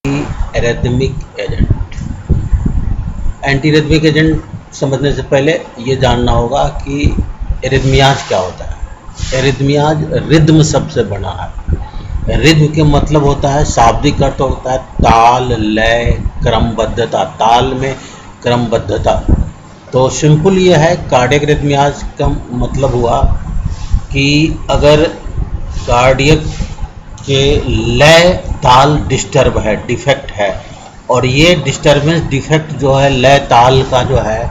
Arrhythmic agent. Anti arrhythmic agent समझने से पहले ये जानना होगा कि एरिथमियाज क्या होता है। एरिथमियाज रिद्म शब्द से बना है। रिद्म के मतलब होता है, शाब्दिक अर्थ होता है ताल, लय, क्रमबद्धता। ताल में क्रमबद्धता। तो सिंपल ये है, कार्डियक एरिथमियाज का मतलब हुआ कि अगर कार्डियक के लय ताल डिस्टर्ब है, डिफेक्ट है, और ये डिस्टर्बेंस डिफेक्ट जो है लय ताल का जो है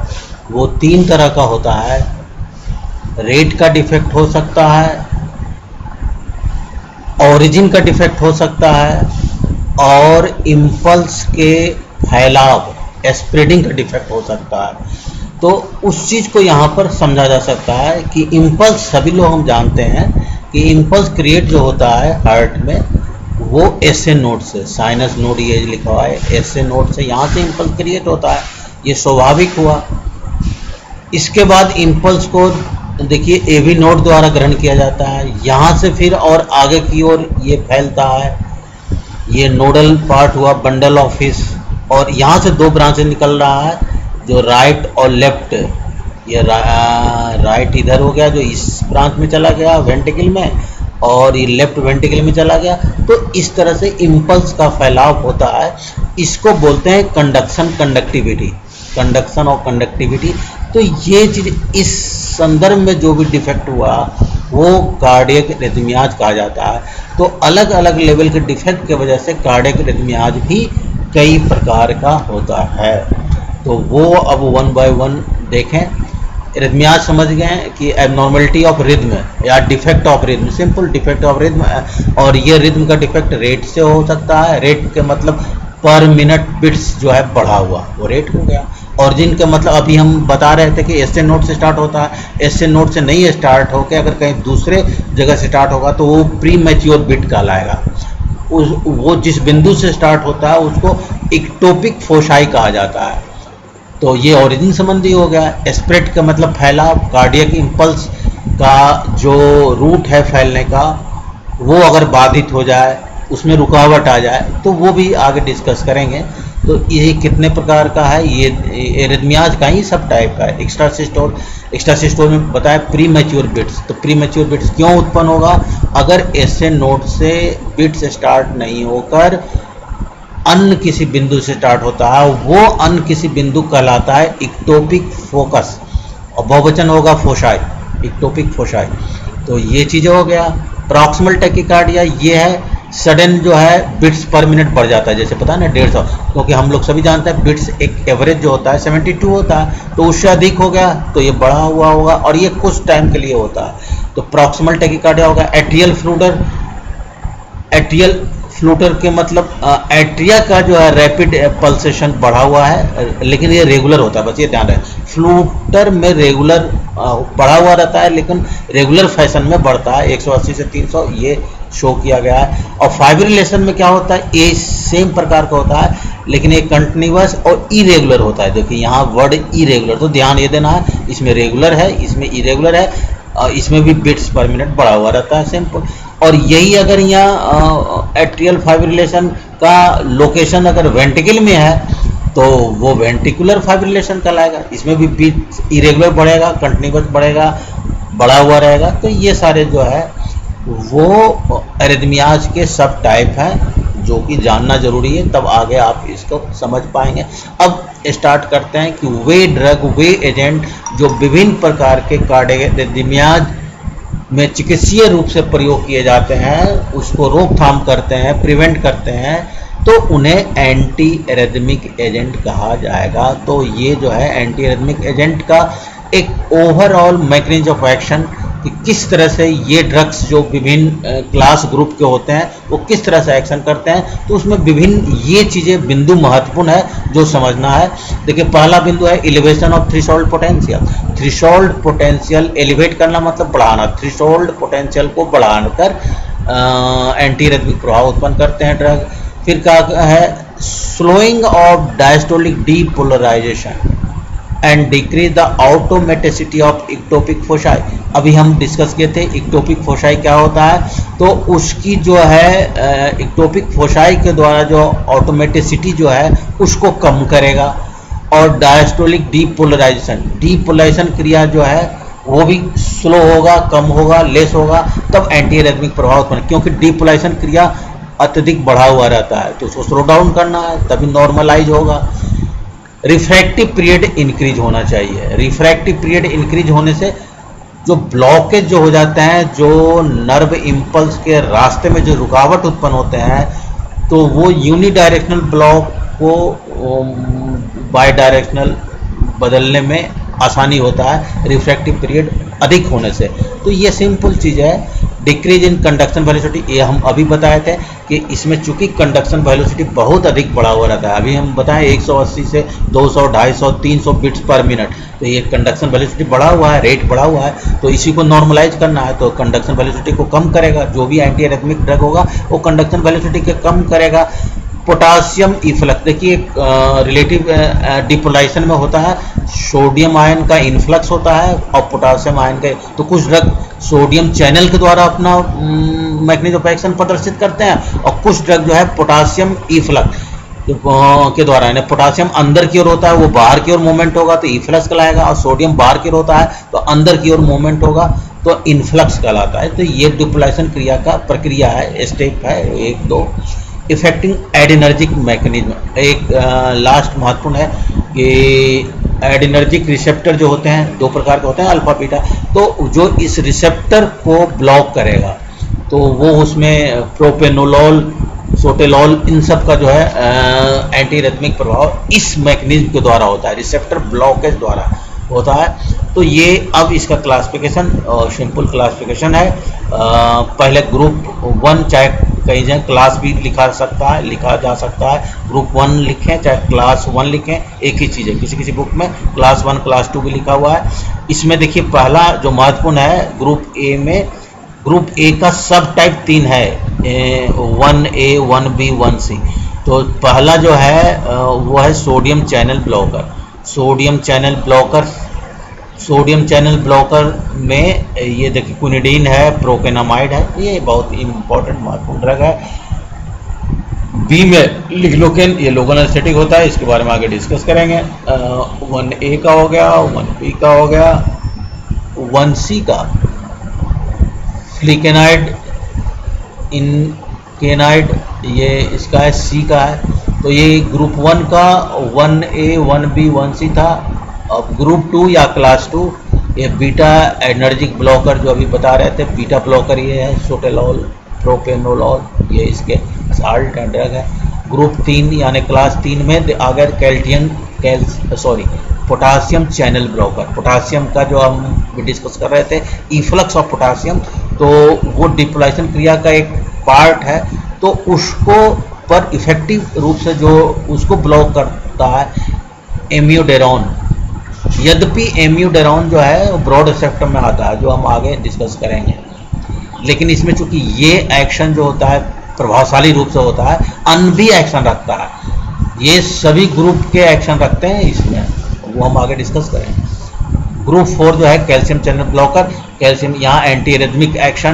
वो 3 तरह का होता है। रेट का डिफेक्ट हो सकता है, ओरिजिन का डिफेक्ट हो सकता है, और इम्पल्स के फैलाव स्प्रेडिंग का डिफेक्ट हो सकता है। तो उस चीज़ को यहाँ पर समझा जा सकता है कि इम्पल्स, सभी लोग हम जानते हैं कि इम्पल्स क्रिएट जो होता है हार्ट में वो एसए नोड से, साइनस नोड ये लिखा हुआ है, एसए नोड से यहाँ से इम्पल्स क्रिएट होता है। ये स्वाभाविक हुआ। इसके बाद इम्पल्स को देखिए एवी नोड द्वारा ग्रहण किया जाता है, यहाँ से फिर और आगे की ओर ये फैलता है। ये नोडल पार्ट हुआ, बंडल ऑफ हिस, और यहाँ से 2 ब्रांच निकल रहा है, जो राइट और लेफ्ट। ये राइट इधर हो गया जो इस ब्रांच में चला गया वेंट्रिकल में, और ये लेफ्ट वेंट्रिकल में चला गया। तो इस तरह से इम्पल्स का फैलाव होता है। इसको बोलते हैं कंडक्शन, कंडक्टिविटी, कंडक्शन और कंडक्टिविटी। तो ये चीज़ इस संदर्भ में जो भी डिफेक्ट हुआ वो कार्डियक एरिथमियाज कहा जाता है। तो अलग अलग लेवल के डिफेक्ट की वजह से कार्डियक एरिथमियाज भी कई प्रकार का होता है। तो वो अब 1 बाय 1 देखें। एरिथमियाज समझ गए कि एबनॉर्मलिटी ऑफ रिद्म या defect of rhythm, simple defect of rhythm. और ये रिद्म का डिफेक्ट रेट से हो सकता है। रेट के मतलब पर मिनट बिट्स जो है बढ़ा हुआ, वो रेट हो गया। ऑरिजिन का मतलब अभी हम बता रहे थे कि एसए नोट से स्टार्ट होता है। एसए नोट से नहीं स्टार्ट होकर अगर कहीं दूसरे जगह से स्टार्ट होगा तो वो प्री मैच्योर बिट कहलाएगा। वो जिस बिंदु से स्टार्ट होता है उसको इक्टोपिक फोशाई कहा जाता है। तो ये ओरिजिन संबंधी हो गया। स्प्रेड का मतलब फैलाव। कार्डियक इम्पल्स का जो रूट है फैलने का, वो अगर बाधित हो जाए, उसमें रुकावट आ जाए, तो वो भी आगे डिस्कस करेंगे। तो ये कितने प्रकार का है, ये एरिथमियाज का ही सब टाइप का है। एक्स्ट्रा सिस्टोल में बताया प्री मैच्योर बिट्स। तो प्री मैच्योर बिट्स क्यों उत्पन्न होगा? अगर एसए नोड से बिट्स स्टार्ट नहीं होकर अन्य किसी बिंदु से स्टार्ट होता है, वो अन्य किसी बिंदु कहलाता है इक्टोपिक फोकस, और बहुवचन होगा फोशाई, इक्टोपिक फोशाई। तो ये चीज़ें हो गया। प्रॉक्सिमल टैकीकार्डिया ये है सडन जो है बिट्स पर मिनट बढ़ जाता है, जैसे पता है ना 150, क्योंकि हम लोग सभी जानते हैं बिट्स एक एवरेज जो होता है 72 होता है, तो उससे अधिक हो गया तो ये बढ़ा हुआ होगा, और ये कुछ टाइम के लिए होता है। तो प्रॉक्सिमल टैकीकार्डिया होगा। एट्रियल फ्लूटर, एट्रियल फ्लूटर के मतलब एट्रिया का जो है रैपिड पल्सेशन बढ़ा हुआ है, लेकिन ये रेगुलर होता है, बस ये ध्यान रहे। फ्लूटर में रेगुलर बढ़ा हुआ रहता है, लेकिन रेगुलर फैशन में बढ़ता है 180 से 300, ये शो किया गया है। और फाइब्रिलेशन में क्या होता है, ये सेम प्रकार का होता है, लेकिन ये कंटिन्यूअस और इरेगुलर होता है। देखिए यहाँ वर्ड इरेगुलर, तो ध्यान ये देना है, इसमें रेगुलर है, इसमें इरेगुलर है, इसमें भी बिट्स पर मिनट बढ़ा हुआ रहता है, सिंपल। और यही अगर यहाँ एट्रियल फाइब्रिलेशन का लोकेशन अगर वेंट्रिकल में है तो वो वेंट्रिकुलर फाइब्रिलेशन कहलाएगा। इसमें भी बीट इरेगुलर बढ़ेगा, कंटिन्यूअस बढ़ेगा, बढ़ा हुआ रहेगा। तो ये सारे जो है वो एरिथमियाज के सब टाइप हैं, जो कि जानना जरूरी है, तब आगे आप इसको समझ पाएंगे। अब स्टार्ट करते हैं कि वे ड्रग, वे एजेंट जो विभिन्न प्रकार के कार्डियक एरिथमियाज में चिकित्सीय रूप से प्रयोग किए जाते हैं, उसको रोकथाम करते हैं, प्रिवेंट करते हैं, तो उन्हें एंटी एरिथमिक एजेंट कहा जाएगा। तो ये जो है एंटी एरिथमिक एजेंट का एक ओवरऑल मैकेनिज्म ऑफ एक्शन, कि किस तरह से ये ड्रग्स जो विभिन्न क्लास ग्रुप के होते हैं वो किस तरह से एक्शन करते हैं। तो उसमें विभिन्न ये चीज़ें बिंदु महत्वपूर्ण है जो समझना है। देखिए पहला बिंदु है elevation of threshold potential. Threshold potential elevate करना मतलब बढ़ाना, थ्रेशोल्ड पोटेंशियल को बढ़ाकर एंटी एरिथमिक प्रभाव उत्पन्न करते हैं ड्रग। फिर क्या है, slowing of diastolic depolarisation and decrease the automaticity of ectopic foci. अभी हम डिस्कस किए थे इक्टोपिक फोसाई क्या होता है, तो उसकी जो है इक्टोपिक फोसाई के द्वारा जो ऑटोमेटिसिटी जो है उसको कम करेगा। और डायस्टोलिक डीपोलराइजेशन क्रिया जो है वो भी स्लो होगा, कम होगा, लेस होगा, तब एंटी एरिथमिक प्रभाव उत्पन्न, क्योंकि डीपोलराइजेशन क्रिया अत्यधिक बढ़ा हुआ रहता है तो उसको स्लो डाउन करना है तभी नॉर्मलाइज होगा। रिफ्रैक्टिव पीरियड इंक्रीज होना चाहिए। रिफ्रैक्टिव पीरियड इंक्रीज होने से जो ब्लॉकेज जो हो जाते हैं, जो नर्व इम्पल्स के रास्ते में जो रुकावट उत्पन्न होते हैं, तो वो यूनिडायरेक्शनल ब्लॉक को बाई डायरेक्शनल बदलने में आसानी होता है रिफ्रैक्टिव पीरियड अधिक होने से। तो ये सिंपल चीज़ है। डिक्रीज इन कंडक्शन वेलोसिटी, ये हम अभी बताए थे कि इसमें चूंकि कंडक्शन वेलोसिटी बहुत अधिक बढ़ा हुआ रहता है। अभी हम बताएं 180 से 200, 250, 300 बिट्स पर मिनट, तो ये कंडक्शन वेलोसिटी बढ़ा हुआ है, रेट बढ़ा हुआ है, तो इसी को नॉर्मलाइज करना है तो कंडक्शन वेलोसिटी को कम करेगा। जो भी एंटी एरिथमिक ड्रग होगा वो कंडक्शन वेलोसिटी को कम करेगा। पोटासियम इफ्लक्स, देखिए रिलेटिव डिपोलाइजेशन में होता है, सोडियम आयन का इन्फ्लक्स होता है और पोटासियम आयन का, तो कुछ ड्रग सोडियम चैनल के द्वारा अपना मैकेनिज्म ऑफ एक्शन प्रदर्शित करते हैं और कुछ ड्रग जो है पोटासियम इफ्लक्स के द्वारा, यानी पोटासियम अंदर की ओर होता है वो बाहर की ओर मूवमेंट होगा तो इफ्लक्स कहलाएगा, और सोडियम बाहर की ओर होता है तो अंदर की ओर मूवमेंट होगा तो इन्फ्लक्स कहलाता है। तो ये डिपोलाइजेशन क्रिया का प्रक्रिया है, स्टेप है 1, 2। इफेक्टिंग एडिनर्जिक मैकेनिज्म, एक लास्ट महत्वपूर्ण है कि एडिनर्जिक रिसेप्टर जो होते हैं 2 प्रकार के होते हैं, अल्फा बीटा, तो जो इस रिसेप्टर को ब्लॉक करेगा तो वो उसमें प्रोपेनोलॉल, सोटेलॉल, इन सब का जो है एंटी एरिथमिक प्रभाव इस मैकेनिज्म के द्वारा होता है, रिसेप्टर ब्लॉकेज द्वारा होता है। तो ये अब इसका क्लासिफिकेशन सिंपल क्लासिफिकेशन है। पहले ग्रुप 1, चाहे कहीं जाए क्लास भी लिखा जा सकता है, ग्रुप 1 लिखें चाहे क्लास 1 लिखें, एक ही चीज़ है। किसी किसी बुक में क्लास 1 क्लास 2 भी लिखा हुआ है। इसमें देखिए पहला जो महत्वपूर्ण है ग्रुप ए में, ग्रुप ए का सब टाइप 3 है, 1A, 1B, 1C। तो पहला जो है वो है sodium channel blocker. Sodium channel blocker में ये देखिए क्विनिडीन है, प्रोकेनामाइड है, ये बहुत इंपॉर्टेंट महत्वपूर्ण ड्रग है। बी में लिग्लोकेन, ये लोकल एनेस्थेटिक होता है, इसके बारे में आगे डिस्कस करेंगे। 1A का हो गया, 1B का हो गया, 1C का फ्लिकेनाइड, इनकेनाइड, ये इसका है, C का है। तो ये ग्रुप 1 का 1A, 1B, 1C था। अब ग्रुप 2 या क्लास 2 ये बीटा एनर्जिक ब्लॉकर जो अभी बता रहे थे, बीटा ब्लॉकर ये है, सोटेलॉल, प्रोपेनोलॉल, ये इसके साल्ट एंड ड्रग है। ग्रुप 3 यानी क्लास 3 में आ गया पोटासियम चैनल ब्लॉकर। पोटासियम का जो हम डिस्कस कर रहे थे, इफ्लक्स ऑफ पोटासियम, तो वो डिपोलाइजेशन क्रिया का एक पार्ट है, तो उसको पर इफेक्टिव रूप से जो उसको ब्लॉक करता है एम्यूडेरॉन। यद्यपि एम्यूडेरॉन जो है वो ब्रॉड स्पेक्ट्रम में आता है, जो हम आगे डिस्कस करेंगे, लेकिन इसमें चूंकि ये एक्शन जो होता है प्रभावशाली रूप से होता है, अन भी एक्शन रखता है, ये सभी ग्रुप के एक्शन रखते हैं इसमें, वो हम आगे डिस्कस करेंगे। ग्रुप 4 जो है कैल्शियम चैनल ब्लॉकर, कैल्शियम यहाँ एंटी एरिथमिक एक्शन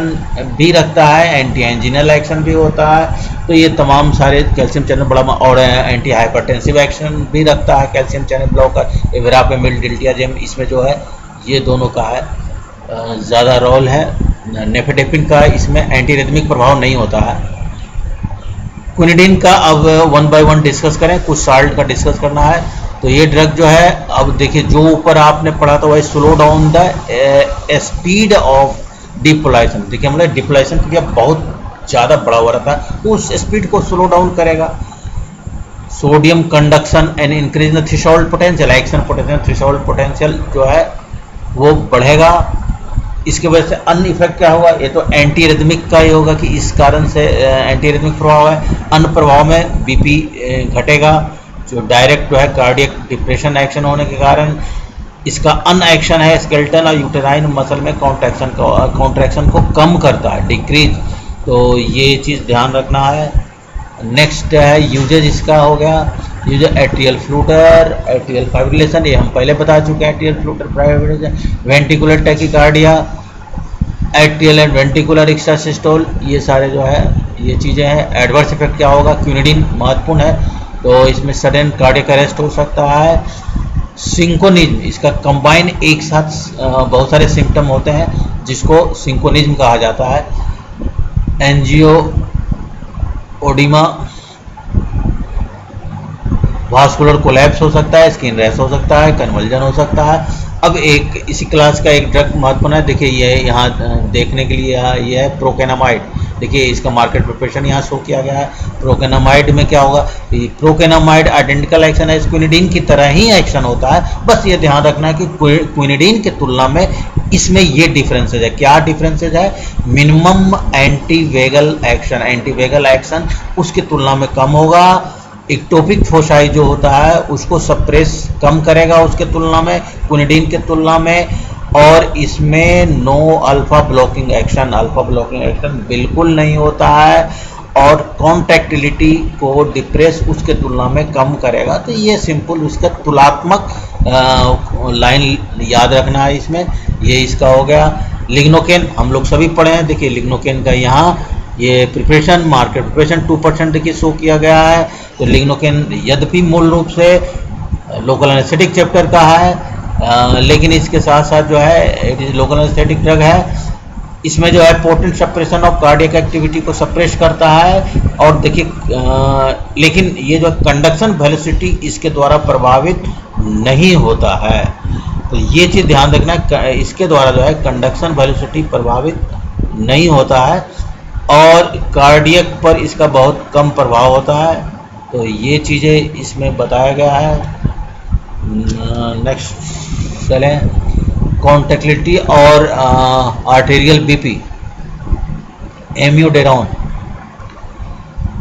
भी रखता है, एंटी एंजिनल एक्शन भी होता है, तो ये तमाम सारे कैल्शियम चैनल बड़ा, और एंटी हाइपरटेंसिव एक्शन भी रखता है कैल्शियम चैनल ब्लॉकर। एविरापेमिल, डिल्टियाजेम, इसमें जो है ये दोनों का है ज़्यादा रोल है। नेफेडेपिन का इसमें एंटी एरिथमिक प्रभाव नहीं होता है। क्विनिडीन का अब 1 by 1 डिस्कस करें, कुछ साल्ट का डिस्कस करना है। तो ये ड्रग जो है, अब देखिए जो ऊपर आपने पढ़ा था वही slow down the speed of depolarisation. देखिए मतलब डिपोलाइजेशन क्रिया बहुत ज़्यादा बढ़ा हुआ रहता है, तो उस स्पीड को स्लो डाउन करेगा। Sodium conduction and increase the threshold potential, action potential, threshold potential जो है वो बढ़ेगा। इसके वजह से अन्य इफेक्ट क्या होगा, ये तो एंटी एरिथमिक का ही होगा कि इस कारण से एंटी एरिथमिक प्रभाव है। अन्य प्रभाव में बीपी घटेगा, जो डायरेक्ट जो है कार्डियक डिप्रेशन एक्शन होने के कारण। इसका अन एक्शन है स्केलेटन और यूटेराइन मसल में कॉन्ट्रैक्शन को कम करता है, डिक्रीज, तो ये चीज़ ध्यान रखना है। नेक्स्ट है यूजेज, इसका हो गया uses atrial flutter, atrial fibrillation, ये हम पहले बता चुके हैं, atrial flutter fibrillation, ventricular tachycardia, atrial and ventricular extra systole, ये सारे जो है ये चीज़ें हैं। एडवर्स इफेक्ट क्या होगा, क्विनिडीन महत्वपूर्ण है, तो इसमें सडन कार्डियक अरेस्ट हो सकता है। सिंकोनिज्म, इसका कंबाइन एक साथ बहुत सारे सिम्टम होते हैं जिसको सिंकोनिज्म कहा जाता है। एंजियो ओडिमा, वास्कुलर कोलैप्स हो सकता है, स्किन रैश हो सकता है, कन्वर्जन हो सकता है। अब एक इसी क्लास का एक ड्रग महत्वपूर्ण है, देखिए ये यहाँ देखने के लिए ये है प्रोकेनामाइड। देखिए इसका मार्केट प्रिपरेशन यहाँ शो किया गया है। प्रोकेनामाइड में क्या होगा, प्रोकेनामाइड आइडेंटिकल एक्शन है, क्विनिडीन की तरह ही एक्शन होता है, बस ये ध्यान रखना है कि क्विनिडीन की तुलना में इसमें ये डिफरेंसेज है। क्या डिफरेंसेज है, मिनिमम एंटीवेगल एक्शन उसकी तुलना में कम होगा। इक्टोपिक फोसाई जो होता है उसको सप्रेस कम करेगा उसके तुलना में, क्विनिडीन के तुलना में। और इसमें नो अल्फा ब्लॉकिंग एक्शन बिल्कुल नहीं होता है, और कॉन्ट्रैक्टिलिटी को डिप्रेस उसके तुलना में कम करेगा। तो ये सिंपल उसका तुलनात्मक लाइन याद रखना है इसमें। ये इसका हो गया। लिग्नोकेन हम लोग सभी पढ़े हैं, देखिए लिग्नोकेन का यहाँ ये प्रिपरेशन, मार्केट प्रिपरेशन 2% देखिए शो किया गया है। तो लिग्नोकेन यद्यपि मूल रूप से लोकल एनेस्थेटिक चैप्टर का है, लेकिन इसके साथ साथ जो है it is local anaesthetic drug है। इसमें जो है potent suppression of cardiac activity को सप्रेस करता है। और देखिए लेकिन ये जो कंडक्शन वेलोसिटी इसके द्वारा प्रभावित नहीं होता है, तो ये चीज़ ध्यान रखना, इसके द्वारा जो है कंडक्शन वेलोसिटी प्रभावित नहीं होता है, और कार्डियक पर इसका बहुत कम प्रभाव होता है। तो ये चीज़ें इसमें बताया गया है। नेक्स्ट चलें, कॉन्ट्रैक्टिलिटी और आर्टेरियल बीपी, एम्यूडेरोन।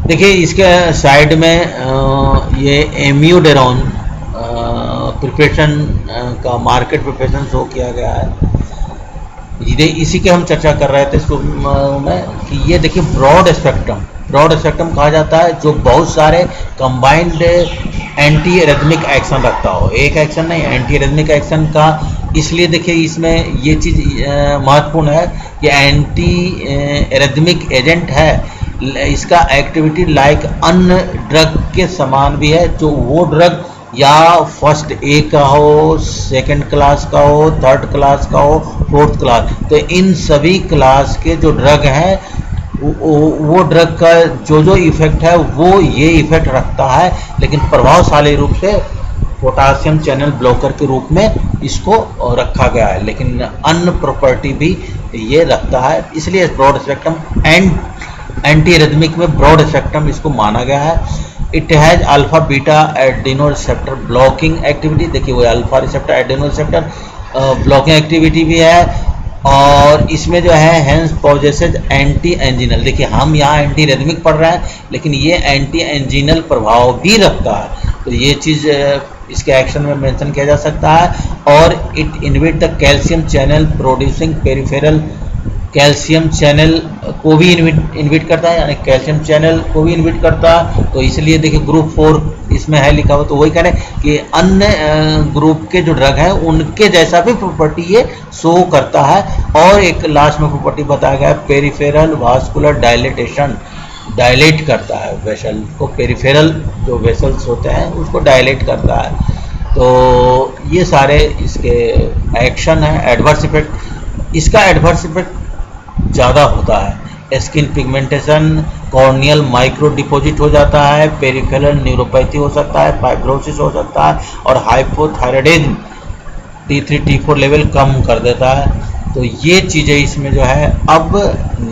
देखिए इसके साइड में ये एम्यूडेरोन प्रिपरेशन का मार्केट प्रिपरेशन शो किया गया है। इसी के हम चर्चा कर रहे थे शुरू में कि ये देखिए ब्रॉड स्पेक्ट्रम कहा जाता है, जो बहुत सारे कंबाइंड एंटी एरिथमिक एक्शन रखता हो। एक एक्शन नहीं, एंटी एरिथमिक एक्शन का। इसलिए देखिए इसमें ये चीज़ महत्वपूर्ण है कि एंटी एरिथमिक एजेंट है, इसका एक्टिविटी लाइक अन्य ड्रग के समान भी है। जो वो ड्रग या फर्स्ट ए का हो, सेकंड क्लास का हो, थर्ड क्लास का हो, फोर्थ क्लास, तो इन सभी क्लास के जो ड्रग हैं वो ड्रग का जो इफेक्ट है वो ये इफेक्ट रखता है, लेकिन प्रभावशाली रूप से पोटासियम चैनल ब्लॉकर के रूप में इसको रखा गया है, लेकिन अन्य प्रॉपर्टी भी ये रखता है। इसलिए broad spectrum and antiarrhythmic में ब्रॉड स्पेक्ट्रम इसको माना गया है। It has alpha beta adeno receptor blocking activity. देखिए वो alpha receptor adeno receptor blocking activity भी है, और इसमें जो है हेंस पॉजेसेज एंटी एंजिनल। देखिए हम यहाँ एंटी एरिथमिक पढ़ रहे हैं, लेकिन ये एंटी एंजिनल प्रभाव भी रखता है। तो ये चीज़ इसके एक्शन में मेंशन किया जा सकता है। और it inhibit the calcium channel producing peripheral, calcium channel को भी इनहिबिट करता है, यानी कैल्शियम चैनल को भी इनहिबिट करता है। तो इसलिए देखिए ग्रुप 4 इसमें है लिखा हुआ, तो वही करें कि अन्य ग्रुप के जो ड्रग हैं उनके जैसा भी प्रॉपर्टी ये शो करता है। और एक लास्ट में प्रॉपर्टी बताया गया है, पेरिफेरल वास्कुलर डायलेटेशन, डायलेट करता है वेसल को, पेरिफेरल जो वेसल्स होते हैं उसको डायलेट करता है। तो ये सारे इसके एक्शन है। एडवर्स इफेक्ट, इसका एडवर्स इफेक्ट ज़्यादा होता है। Skin pigmentation, corneal micro deposit हो जाता है, पेरिफेरल न्यूरोपैथी हो सकता है, फाइब्रोसिस हो सकता है, और हाइपोथायराइडिज्म T3 T4 लेवल कम कर देता है। तो ये चीज़ें इसमें जो है। अब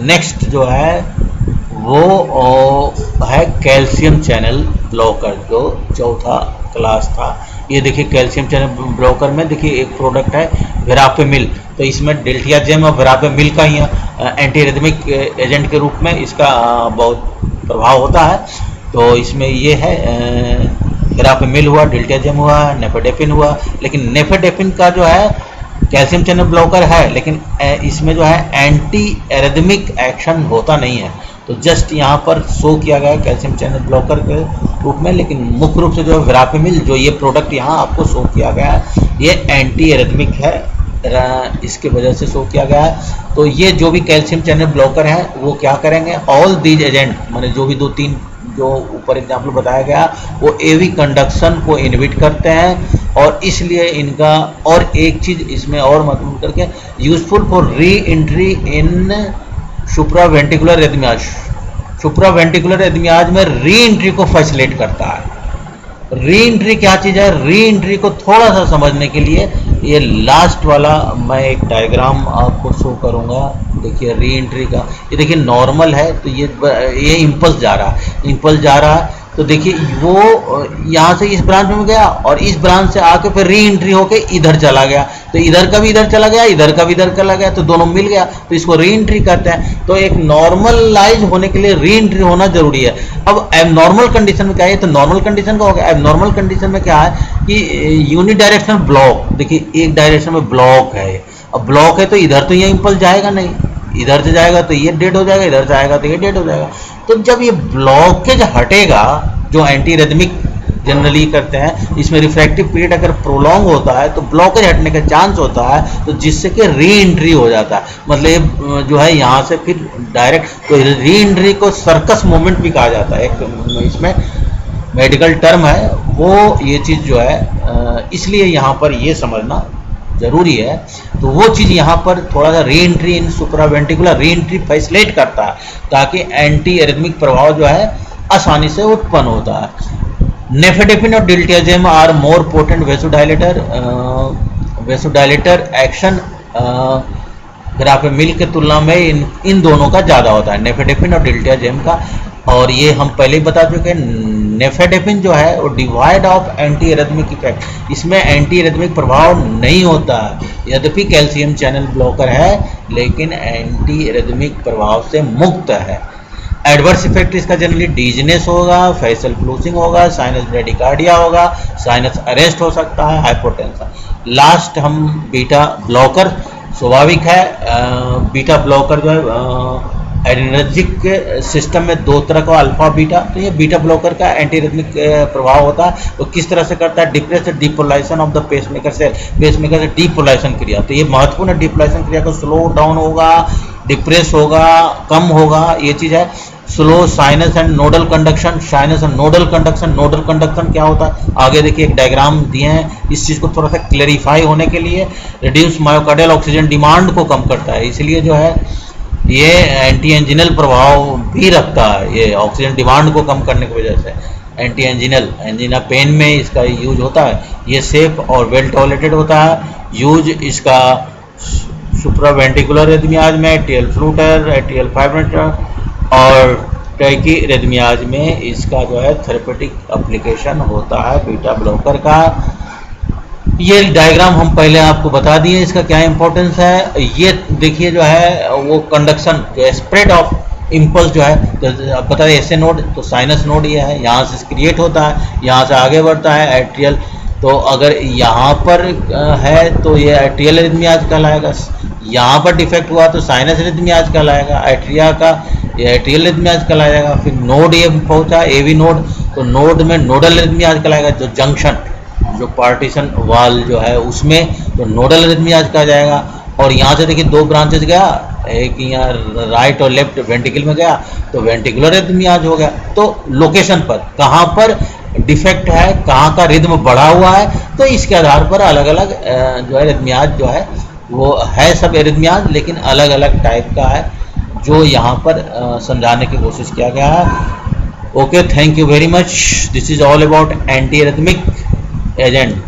नेक्स्ट जो है वो है कैल्शियम चैनल ब्लॉकर, जो चौथा क्लास था। ये देखिए कैल्शियम चैनल ब्लॉकर में देखिए एक प्रोडक्ट है वेरापेमिल। तो इसमें डेल्टियाजेम और वेरापेमिल का ही एंटी एरिथमिक एजेंट के रूप में इसका बहुत प्रभाव होता है। तो इसमें ये है वेरापेमिल हुआ, डेल्टियाजेम हुआ, नेफेडेपिन हुआ। लेकिन नेफेडेपिन का जो है कैल्शियम चैनल ब्लॉकर है, लेकिन इसमें जो है एंटी एरिथमिक एक्शन होता नहीं है। तो जस्ट यहाँ पर शो किया गया है कैल्शियम चैनल ब्लॉकर के रूप में, लेकिन मुख्य रूप से जो है वेरापेमिल, जो ये प्रोडक्ट यहाँ आपको शो किया गया है, ये एंटी एरिथमिक है। इसके वजह से शो किया गया है। तो ये जो भी कैल्शियम चैनल ब्लॉकर हैं वो क्या करेंगे, ऑल दीज एजेंट माने जो भी 2-3 जो ऊपर एग्जाम्पल बताया गया वो एवी कंडक्शन को इनहिबिट करते हैं, और इसलिए इनका और एक चीज़ इसमें और महत्वपूर्ण करके useful for re entry in supraventricular arrhythmias. Supraventricular arrhythmias में री एंट्री को फैसिलिटेट करता है। री एंट्री क्या चीज़ है, री एंट्री को थोड़ा सा समझने के लिए ये लास्ट वाला मैं एक डायग्राम आपको शो करूँगा। देखिए री एंट्री का, ये देखिए नॉर्मल है तो ये इम्पल्स जा रहा है, इम्पल्स जा रहा है तो देखिए वो यहाँ से इस ब्रांच में गया और इस ब्रांच से आके फिर री एंट्री होके इधर चला गया, तो इधर का भी इधर चला गया, इधर का भी इधर चला गया, तो दोनों मिल गया, तो इसको री एंट्री कहते हैं। तो एक नॉर्मलाइज होने के लिए री एंट्री होना जरूरी है। अब एबनॉर्मल कंडीशन में क्या है, तो नॉर्मल कंडीशन का हो गया। एबनॉर्मल कंडीशन में क्या है कि यूनिडायरेक्शनल ब्लॉक, देखिए एक डायरेक्शन में ब्लॉक है, अब ब्लॉक है तो इधर तो ये इम्पल्स जाएगा नहीं, इधर से जाएगा तो ये डेड हो जाएगा, इधर से आएगा तो ये डेड हो जाएगा। तो जब ये ब्लॉकेज हटेगा, जो एंटी रिदमिक जनरली करते हैं, इसमें रिफ्रैक्टिव पीरियड अगर प्रोलॉन्ग होता है तो ब्लॉकेज हटने का चांस होता है, तो जिससे कि री एंट्री हो जाता है। मतलब जो है यहाँ से फिर डायरेक्ट, तो री एंट्री को सर्कस मूवमेंट भी कहा जाता है, एक इसमें मेडिकल टर्म है वो, ये चीज़ जो है इसलिए यहाँ पर ये समझना जरूरी है। तो वो चीज़ यहाँ पर थोड़ा सा री entry in सुप्रावेंटिकुलर re entry facilitate करता है, ताकि एंटी एरिथमिक प्रभाव जो है आसानी से उत्पन्न होता है। नेफेडेफिन और diltiazem are more potent vasodilator action ग्राफेमिल के तुलना में इन दोनों का ज़्यादा होता है, नेफेडेफिन और डिल्टियाजेम का। और ये हम पहले ही बता चुके हैं, नेफेडेफिन जो है वो divide of anti arrhythmic effect, इसमें एंटी एरिथमिक प्रभाव नहीं होता है, यद्यपि कैल्शियम चैनल ब्लॉकर है लेकिन एंटी एरिथमिक प्रभाव से मुक्त है। एडवर्स इफेक्ट इसका जनरली डीजनेस होगा, फेशियल फ्लूसिंग होगा, साइनस ब्रेडिकार्डिया होगा, साइनस अरेस्ट हो सकता है, हाइपोटेंशन। लास्ट हम बीटा ब्लॉकर, स्वाभाविक है बीटा ब्लॉकर जो है एड्रेनर्जिक सिस्टम में दो तरह का अल्फा बीटा, तो ये बीटा ब्लॉकर का एंटी रिदमिक प्रभाव होता है। तो किस तरह से करता है, depress depolarization of the pacemaker से, पेसमेकर से डीपोलाइजेशन क्रिया, तो ये महत्वपूर्ण डीपोलाइजेशन क्रिया को स्लो डाउन होगा, डिप्रेस होगा, कम होगा, ये चीज़ है। Slow sinus and nodal conduction, sinus and nodal conduction, nodal conduction क्या होता है आगे देखिए एक डायग्राम दिए हैं, इस चीज़ को थोड़ा सा क्लेरिफाई होने के लिए। रिड्यूस मायोकार्डियल ऑक्सीजन डिमांड को कम करता है, इसलिए जो है ये एंटी एंजिनल प्रभाव भी रखता है, ये ऑक्सीजन डिमांड को कम करने की वजह से एंटी एंजिनल, एंजिना पेन में इसका यूज होता है। ये सेफ और वेल टॉलरेटेड होता है। यूज इसका सुप्रावेंटिकुलर एरिथमियाज में, एट्रियल फ्लूटर, एट्रियल फाइब्रेटर और टैकी एरिथमियाज में इसका जो है थेरेपेटिक एप्लीकेशन होता है बीटा ब्लॉकर का। ये डायग्राम हम पहले आपको बता दिए, इसका क्या इंपॉर्टेंस है। ये देखिए जो है वो कंडक्शन जो स्प्रेड ऑफ इम्पल्स जो है, तो बता दें ऐसे नोड, तो साइनस नोड ये है, यहाँ से क्रिएट होता है, यहाँ से आगे बढ़ता है एट्रियल, तो अगर यहाँ पर है तो ये एट्रियल एरिथमियाज कहलाएगा, यहाँ पर डिफेक्ट हुआ तो साइनस एरिथमियाज कहलाएगा, एट्रिया का ये एट्रियल एरिथमियाज कहलाएगा। फिर नोड ये पहुँचा एवी नोड, तो नोड में नोडल एरिथमियाज कहलाएगा, जो जंक्शन जो पार्टीशन वाल जो है उसमें, तो नोडल एरिथमियाज कहा जाएगा। और यहाँ से देखिए दो ब्रांचेज गया, एक यहाँ राइट और लेफ्ट वेंटिकल में गया तो वेंटिकुलर एरिथमियाज हो गया। तो लोकेशन पर कहाँ पर डिफेक्ट है, कहाँ का रिदम बढ़ा हुआ है, तो इसके आधार पर अलग अलग जो है एरिथमियाज जो है वो है सब एरिथमियाज, लेकिन अलग अलग टाइप का है, जो यहाँ पर समझाने की कोशिश किया गया है। Okay, thank you very much. This is all about anti arrhythmic agent.